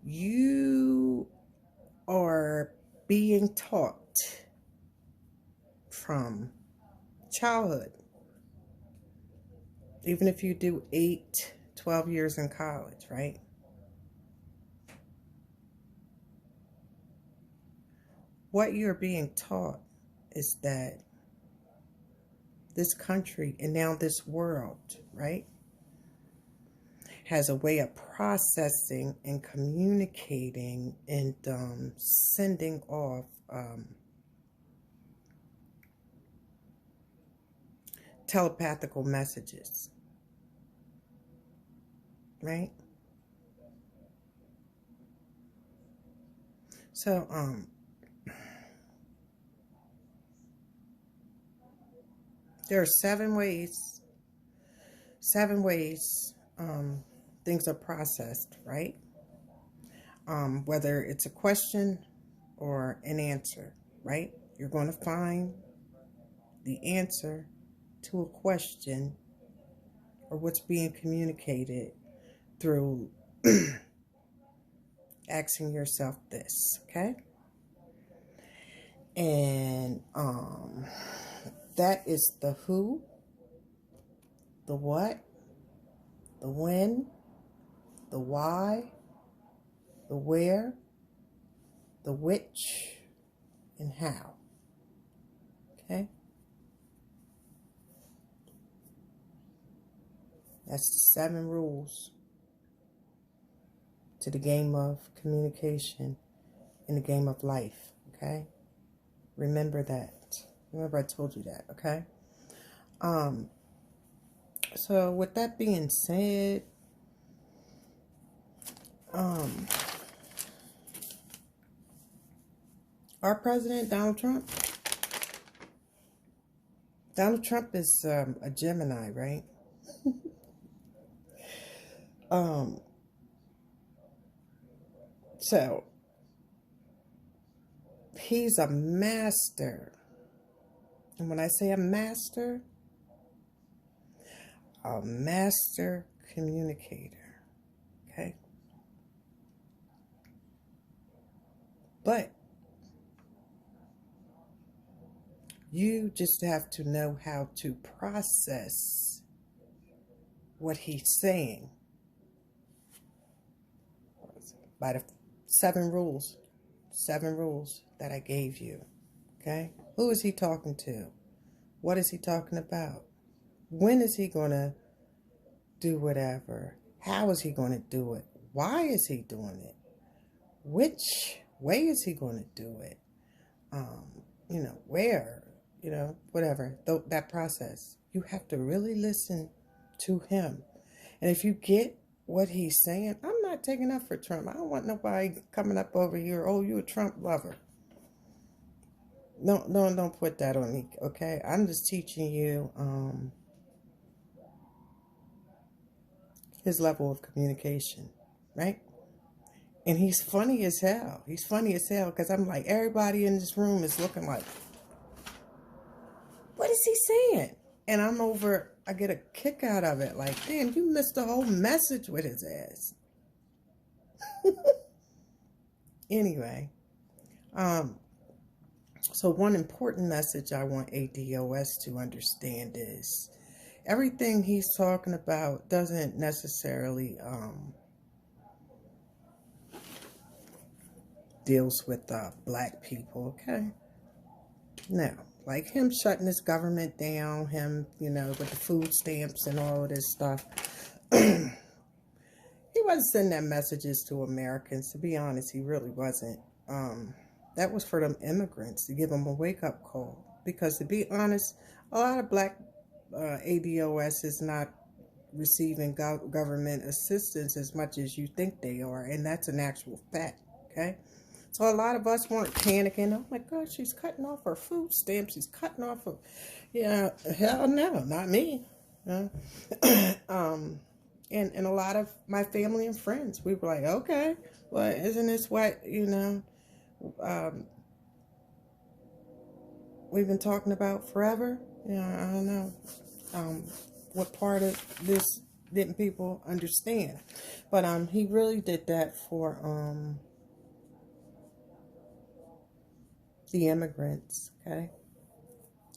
You are being taught from childhood, even if you do 8, 12 years in college, right? What you're being taught is that this country and now this world, right, has a way of processing and communicating and sending off telepathical messages, right? So, there are seven ways things are processed, right? Whether it's a question or an answer, right? You're going to find the answer to a question or what's being communicated through asking yourself this, okay? And that is the who, the what, the when, the why, the where, the which, and how. Okay? That's the 7 rules to the game of communication in the game of life. Okay? Remember that. Remember I told you that, okay? So with that being said, our president, Donald Trump is a Gemini, right? So he's a master. And when I say a master communicator, okay? But you just have to know how to process what he's saying by the 7 rules that I gave you, okay? Who is he talking to? What is he talking about? When is he going to do whatever? How is he going to do it? Why is he doing it? Which way is he going to do it? Where? Whatever. That process. You have to really listen to him. And if you get what he's saying, I'm not taking up for Trump. I don't want nobody coming up over here, oh, you're a Trump lover. No, don't put that on me, okay? I'm just teaching you his level of communication, right? And he's funny as hell. He's funny as hell because I'm like, everybody in this room is looking like, what is he saying? And I get a kick out of it. Like, damn, you missed the whole message with his ass. Anyway, so one important message I want ADOS to understand is everything he's talking about doesn't necessarily deals with black people, okay? Now, like him shutting his government down, him, with the food stamps and all of this stuff. He wasn't sending messages to Americans. To be honest, he really wasn't. That was for them immigrants to give them a wake-up call. Because to be honest, a lot of black ADOS is not receiving government assistance as much as you think they are. And that's an actual fact, okay? So a lot of us weren't panicking. Oh my gosh, she's cutting off her food stamps. She's cutting off her, hell no, not me. And a lot of my family and friends, we were like, okay, well, isn't this what, we've been talking about forever? I don't know what part of this Didn't people understand? But he really did that for the immigrants, okay?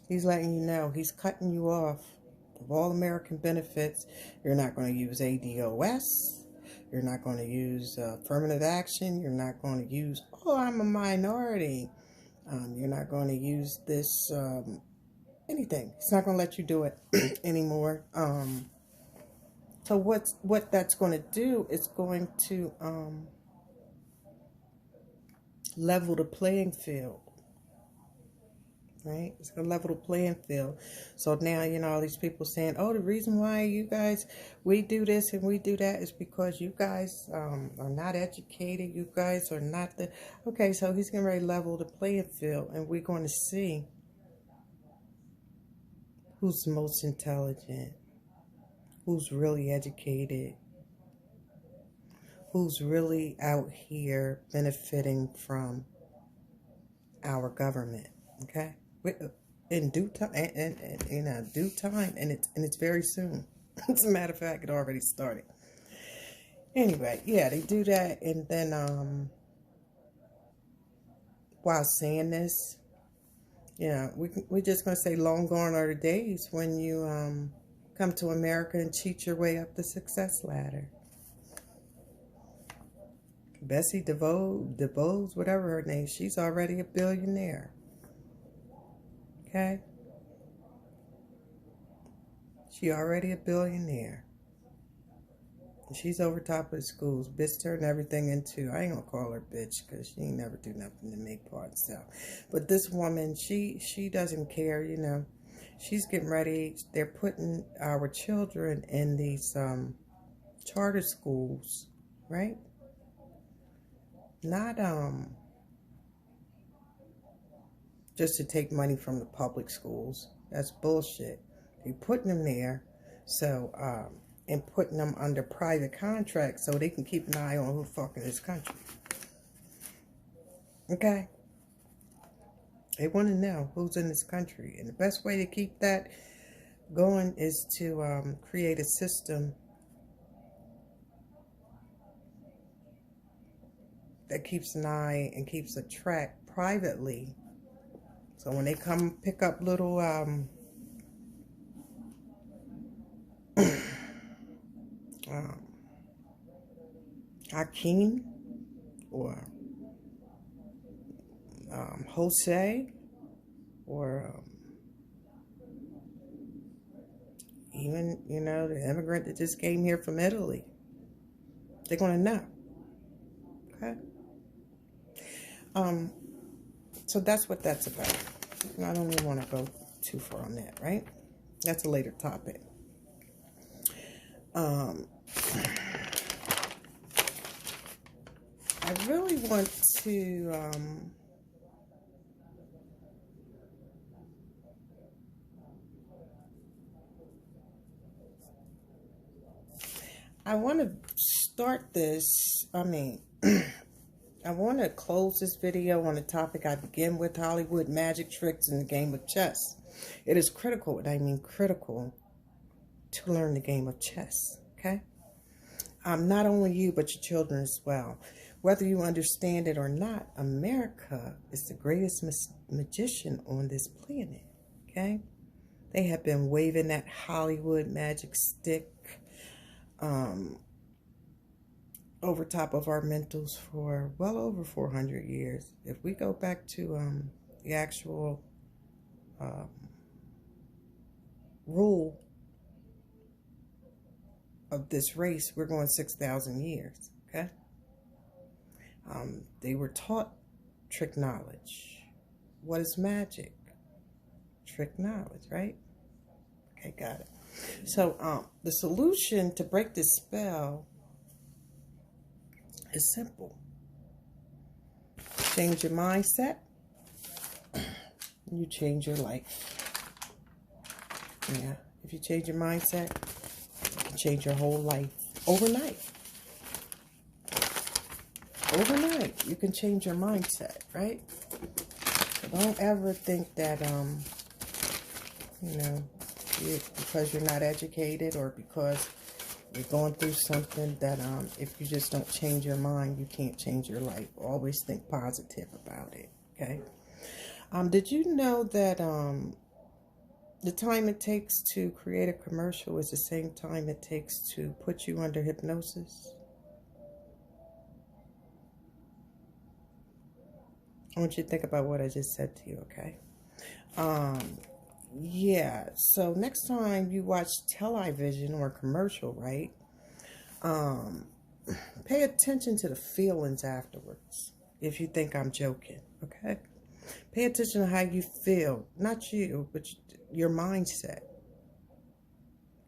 He's letting you know, he's cutting you off of all American benefits. You're not going to use ADOS. You're not going to use affirmative action. You're not going to use, oh, I'm a minority. You're not going to use this, anything. He's not going to let you do it anymore. So what that's going to do is going to level the playing field. Right? It's going to level the playing field. So now, you know, all these people saying, oh, the reason why you guys, we do this and we do that is because you guys are not educated. You guys are not the, okay, so he's going to level the playing field, and we're going to see who's most intelligent, who's really educated, who's really out here benefiting from our government, okay? In due time, and in due time, and it's very soon. As a matter of fact, it already started. Anyway, yeah, they do that, and then while saying this, yeah, we're just gonna say long gone are the days when you come to America and cheat your way up the success ladder. Bessie DeVos, whatever her name, she's already a billionaire. Okay? She already a billionaire. She's over top of the schools. Bitch turned everything into, I ain't gonna call her bitch because she ain't never do nothing to make parts out. But this woman, she doesn't care, you know. She's getting ready. They're putting our children in these charter schools, right? Not just to take money from the public schools. That's bullshit. They're putting them there, so and putting them under private contracts so they can keep an eye on who fucking this country. Okay? They want to know who's in this country, and the best way to keep that going is to create a system that keeps an eye and keeps a track privately. So when they come pick up little Hakeem or Jose or even, you know, the immigrant that just came here from Italy, they're going to know. Okay? So that's what that's about. I don't even want to go too far on that, right? That's a later topic. I really want to I want to start this, I want to close this video on a topic I begin with: Hollywood magic tricks in the game of chess. It is critical, and I mean critical, to learn the game of chess, okay? Not only you, but your children as well. Whether you understand it or not, America is the greatest magician on this planet, okay? They have been waving that Hollywood magic stick over top of our mentals for well over 400 years. If we go back to the actual rule of this race, we're going 6,000 years, okay? They were taught trick knowledge. What is magic? Trick knowledge, right? Okay, got it. So the solution to break this spell is simple. Change your mindset, you change your life. Yeah, if you change your mindset, you can change your whole life overnight. Overnight, you can change your mindset, right? So don't ever think that, you know, because you're not educated or because You're going through something that if you just don't change your mind, you can't change your life. Always think positive about it, okay? Did you know that the time it takes to create a commercial is the same time it takes to put you under hypnosis? I want you to think about what I just said to you, okay? Yeah, so next time you watch television or commercial, right? Pay attention to the feelings afterwards. If you think I'm joking, okay? Pay attention to how you feel. Not you, but your mindset.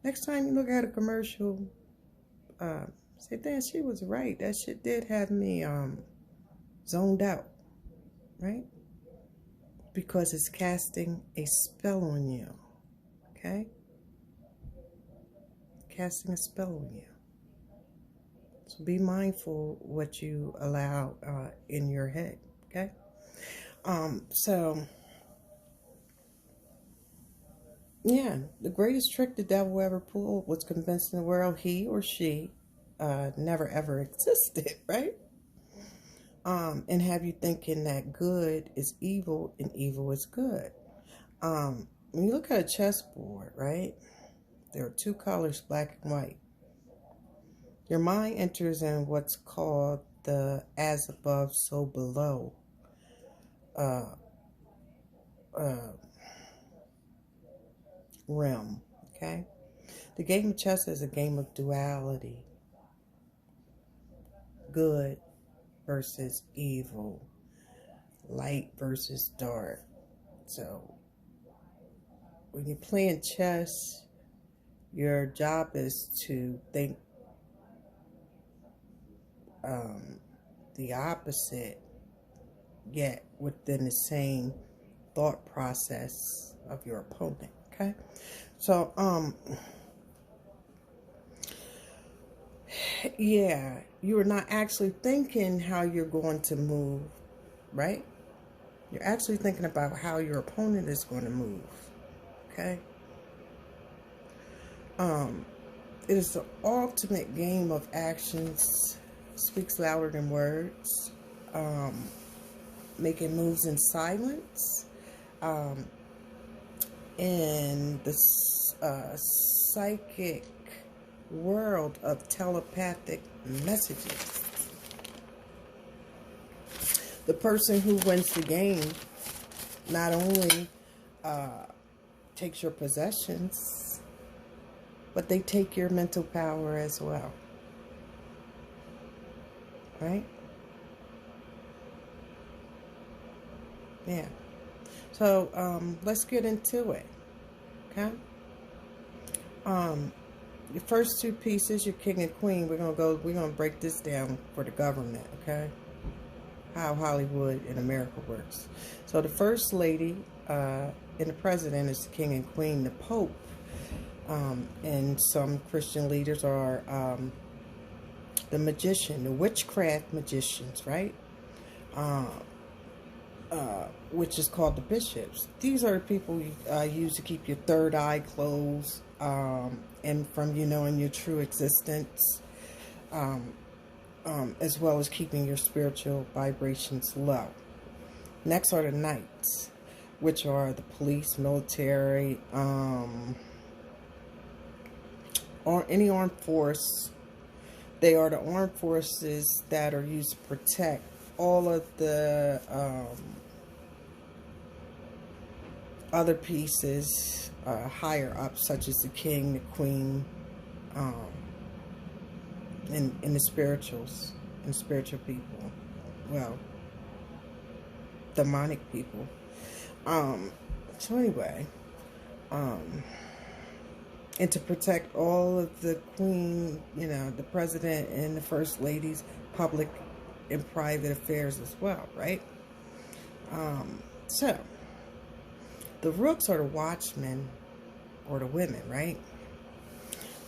Next time you look at a commercial, say, damn, she was right. That shit did have me zoned out, right? Because it's casting a spell on you, okay? Casting a spell on you. So be mindful what you allow in your head, okay? Yeah, the greatest trick the devil ever pulled was convincing the world he or she never ever existed, right? And have you thinking that good is evil and evil is good. When you look at a chessboard, right, there are two colors, black and white. Your mind enters in what's called the as above, so below realm, okay? The game of chess is a game of duality. Good versus evil. Light versus dark. So when you're playing chess, your job is to think the opposite, yet within the same thought process of your opponent, okay? So, yeah, you are not actually thinking how you're going to move, right? You're actually thinking about how your opponent is going to move, okay? It is the ultimate game of actions, speaks louder than words, making moves in silence, in the psychic world of telepathic messages. The person who wins the game not only takes your possessions, but they take your mental power as well. Right? Yeah. So let's get into it. Okay? The first two pieces, your king and queen, we're gonna break this down for the government, okay? How Hollywood in America works. So the first lady and the president is the king and queen. The Pope and some Christian leaders are the magician, the witchcraft magicians, right? Which is called the bishops. These are the people you use to keep your third eye closed and from knowing your true existence, as well as keeping your spiritual vibrations low. Next are the knights, which are the police, military, or any armed force. They are the armed forces that are used to protect all of the other pieces higher up, such as the king, the queen, and the spirituals and spiritual people. Well, demonic people. So anyway, and to protect all of the queen, the president and the first lady's public and private affairs as well, right? So the rooks are the watchmen or the women, right?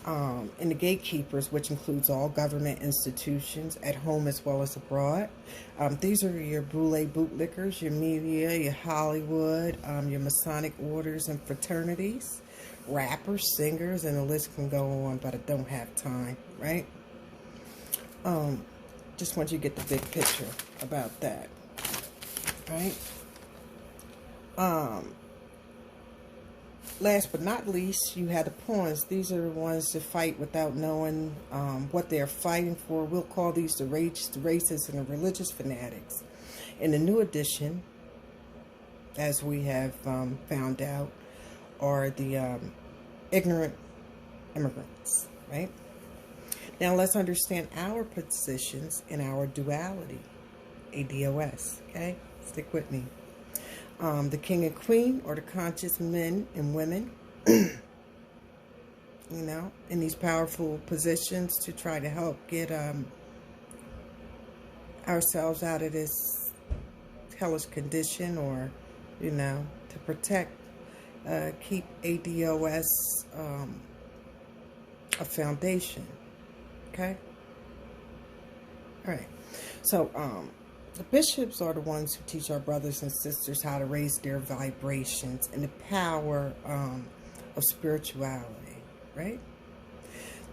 And the gatekeepers, which includes all government institutions at home as well as abroad. These are your boule bootlickers, your media, your Hollywood, your Masonic orders and fraternities, rappers, singers, and the list can go on, but I don't have time, right? Just want you to get the big picture about that, right? Last but not least, you have the pawns. These are the ones that fight without knowing what they're fighting for. We'll call these the racists, and the religious fanatics. In the new edition, as we have found out, are the ignorant immigrants, right? Now let's understand our positions in our duality, ADOS, okay? Stick with me. The king and queen, or the conscious men and women, you know, in these powerful positions to try to help get ourselves out of this hellish condition, or, you know, to protect, keep ADOS a foundation, okay? All right, so the bishops are the ones who teach our brothers and sisters how to raise their vibrations and the power of spirituality, right?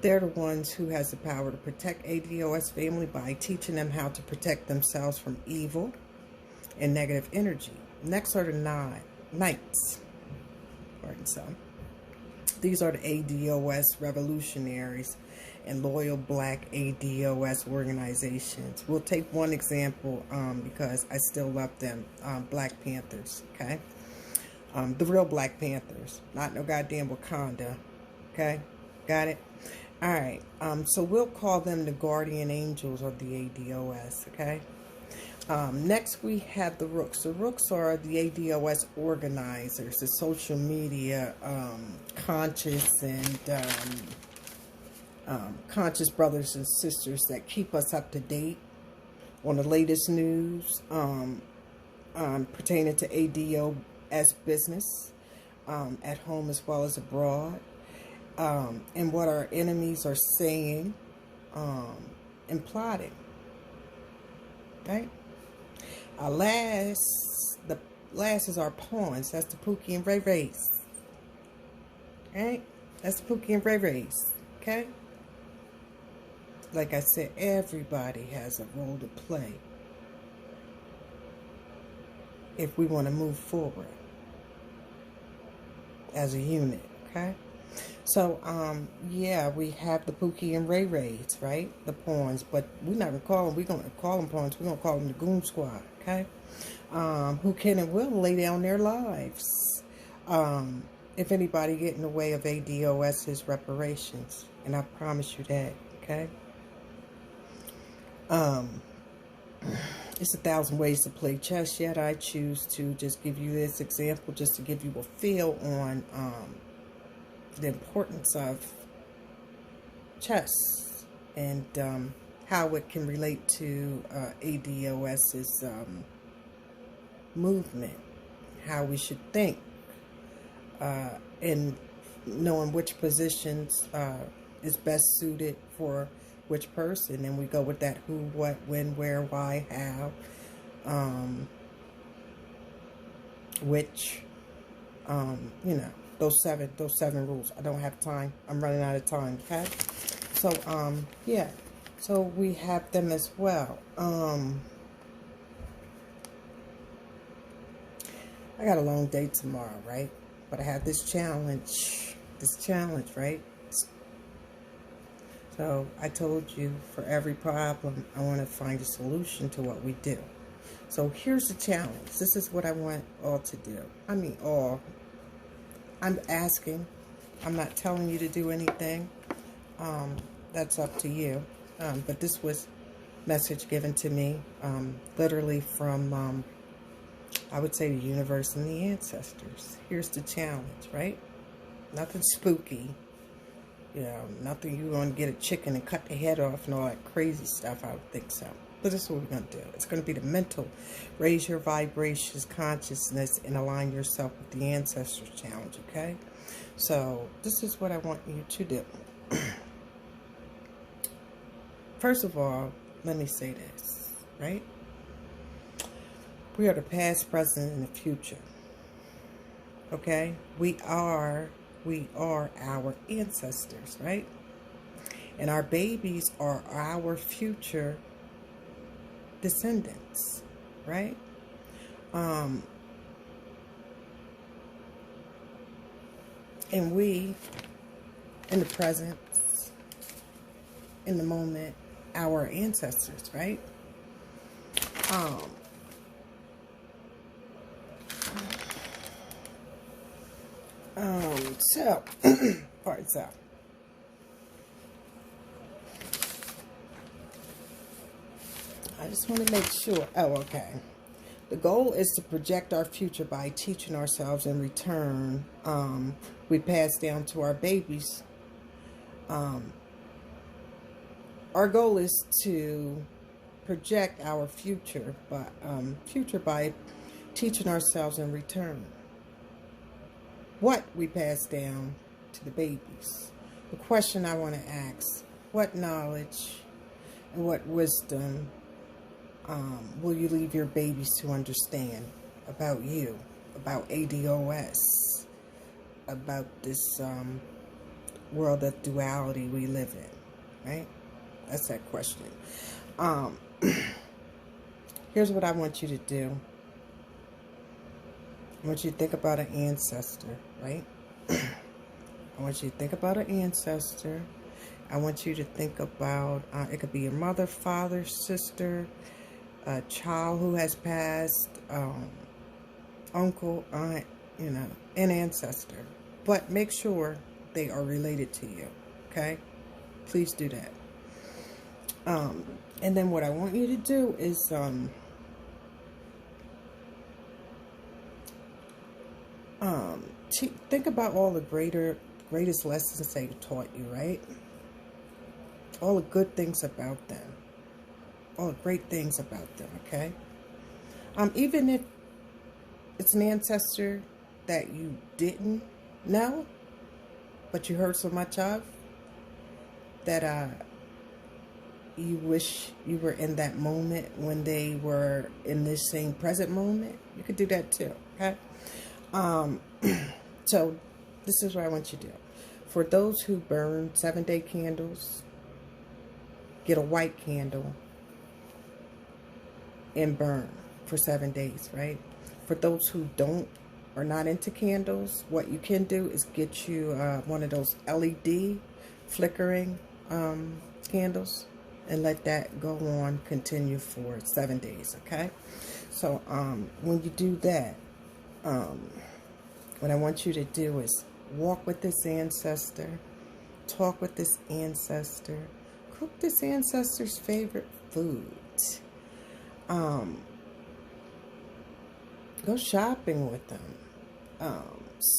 They're the ones who has the power to protect ADOS family by teaching them how to protect themselves from evil and negative energy. Next are the knights. Pardon, so these are the ADOS revolutionaries and loyal black ADOS organizations. We'll take one example because I still love them. Black Panthers, okay? The real Black Panthers, not no goddamn Wakanda, okay? Got it? All right, so we'll call them the guardian angels of the ADOS, okay? Next, we have the Rooks. The Rooks are the ADOS organizers, the social media conscious and conscious brothers and sisters that keep us up to date on the latest news pertaining to ADOS business at home as well as abroad, and what our enemies are saying and plotting, right? The last is our pawns. That's the Pookie and Ray Rays, right? That's the Pookie and Ray Rays, okay? Like I said, everybody has a role to play if we want to move forward as a unit, okay? So, yeah, we have the Pookie and Ray Rays, right? The pawns, but we're not going to call them, we're going to call them pawns, we're going to call them the Goon Squad, okay? Who can and will lay down their lives if anybody get in the way of ADOS's reparations, and I promise you that, okay? It's 1,000 ways to play chess, yet I choose to just give you this example just to give you a feel on the importance of chess and how it can relate to ADOS's movement, how we should think, and knowing which positions is best suited for which person, and we go with that who, what, when, where, why, how, which, you know, those seven rules. I don't have time. I'm running out of time, okay? So, yeah. So we have them as well. I got a long day tomorrow, right? But I have this challenge, right? So I told you, for every problem, I want to find a solution to what we do. So here's the challenge. This is what I want all to do. I mean, all. I'm asking. I'm not telling you to do anything. That's up to you. But this was a message given to me, literally from, I would say, the universe and the ancestors. Here's the challenge, right? Nothing spooky. You know, nothing you're going to get a chicken and cut the head off and all that crazy stuff. I don't think so. But this is what we're going to do. It's going to be the mental. Raise your vibrations, consciousness, and align yourself with the ancestors challenge, okay? So, this is what I want you to do. First of all, let me say this, right? We are the past, present, and the future. Okay? We are we are our ancestors, right? And our babies are our future descendants, right? And we, in the present, in the moment, our ancestors, right? So, pardon, so. I just want to make sure. Oh, okay. The goal is to project our future by teaching ourselves. In return, we pass down to our babies. Our goal is to project our future by teaching ourselves in return. What we pass down to the babies. The question I want to ask: what knowledge and what wisdom will you leave your babies to understand about you, about ADOS, about this world of duality we live in, right? That's that question. Here's what I want you to do. I want you to think about an ancestor, right? I want you to think about an ancestor. I want you to think about, it could be your mother, father, sister, a child who has passed, uncle, aunt, an ancestor. But make sure they are related to you, okay? Please do that. And then what I want you to do is, think about all the greatest lessons they taught you, right? All the good things about them. All the great things about them, okay? Even if it's an ancestor that you didn't know, but you heard so much of, that you wish you were in that moment when they were in this same present moment, you could do that too, okay? So this is what I want you to do. For those who burn 7-day candles, get a white candle and burn for 7 days, right? For those who are not into candles, what you can do is get you one of those LED flickering candles and let that go on, continue for 7 days, okay? So when you do that, what I want you to do is walk with this ancestor, talk with this ancestor, cook this ancestor's favorite food. Go shopping with them.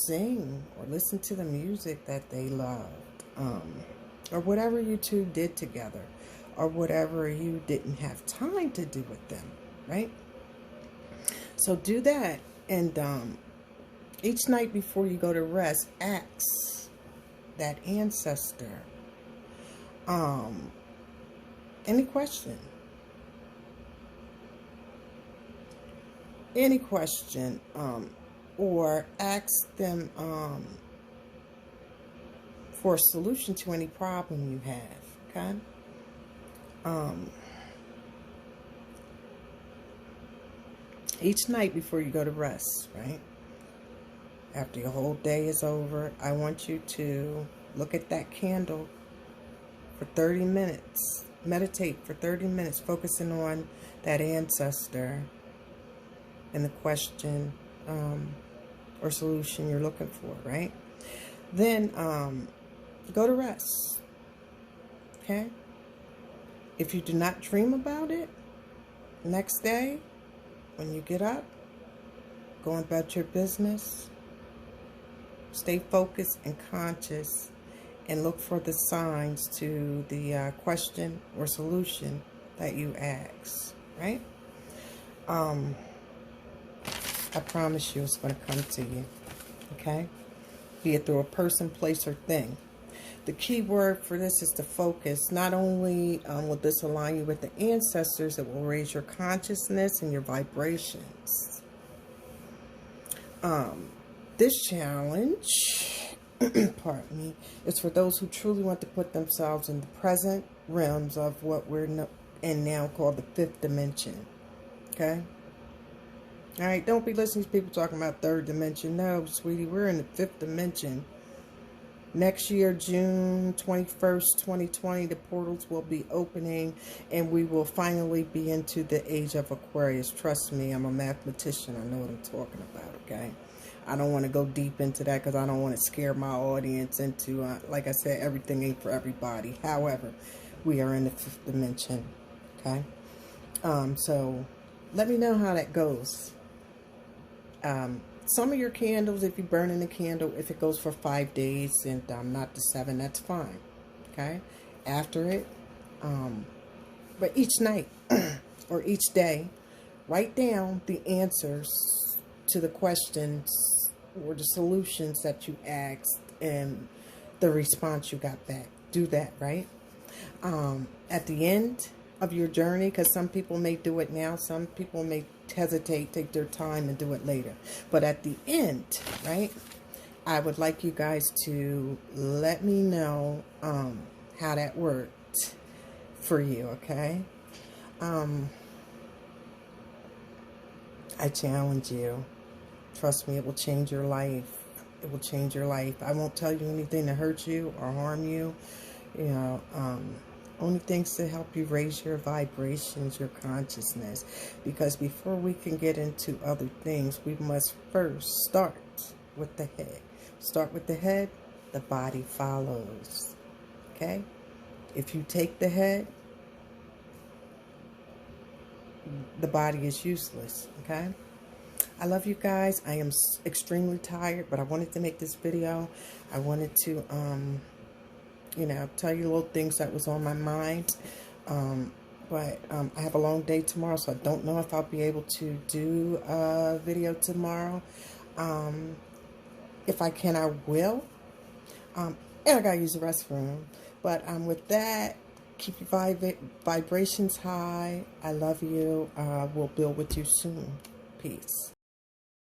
Sing or listen to the music that they loved. Or whatever you two did together. Or whatever you didn't have time to do with them. Right? So do that. And each night before you go to rest, ask that ancestor any question. Any question, or ask them for a solution to any problem you have, okay? Each night before you go to rest, right? After your whole day is over, I want you to look at that candle for 30 minutes. Meditate for 30 minutes, focusing on that ancestor and the question or solution you're looking for, right? Then go to rest, okay? If you do not dream about it, next day, when you get up, go about your business, stay focused and conscious, and look for the signs to the question or solution that you ask, right? I promise you it's going to come to you, okay? Be it through a person, place, or thing. The key word for this is to focus. Not only will this align you with the ancestors, it will raise your consciousness and your vibrations. This challenge pardon me, is for those who truly want to put themselves in the present realms of what we're in now called the fifth dimension. Okay? All right, don't be listening to people talking about third dimension. No, sweetie, we're in the fifth dimension. Next year, June 21st, 2020, the portals will be opening and we will finally be into the age of Aquarius. Trust me, I'm a mathematician. I know what I'm talking about, okay? I don't want to go deep into that because I don't want to scare my audience into, like I said, everything ain't for everybody. However, we are in the fifth dimension, okay? So let me know how that goes. Some of your candles, if you burn in a candle, if it goes for 5 days and not the 7, that's fine. Okay? After it, but each night or each day, write down the answers to the questions or the solutions that you asked and the response you got back. Do that, right? At the end of your journey, because some people may do it now, some people may hesitate, take their time and do it later, but at the end, right, I would like you guys to let me know how that worked for you. Okay? I challenge you. Trust me, it will change your life. It will change your life. I won't tell you anything to hurt you or harm you. You know, only things to help you raise your vibrations, your consciousness. Because before we can get into other things, we must first start with the head. Start with the head, the body follows. Okay? If you take the head, the body is useless. Okay? I love you guys. I am extremely tired, but I wanted to make this video. I wanted to, you know, tell you little things that was on my mind. But I have a long day tomorrow, so I don't know if I'll be able to do a video tomorrow. If I can, I will. And I gotta use the restroom. But with that, keep your vibrations high. I love you. We'll build with you soon. Peace.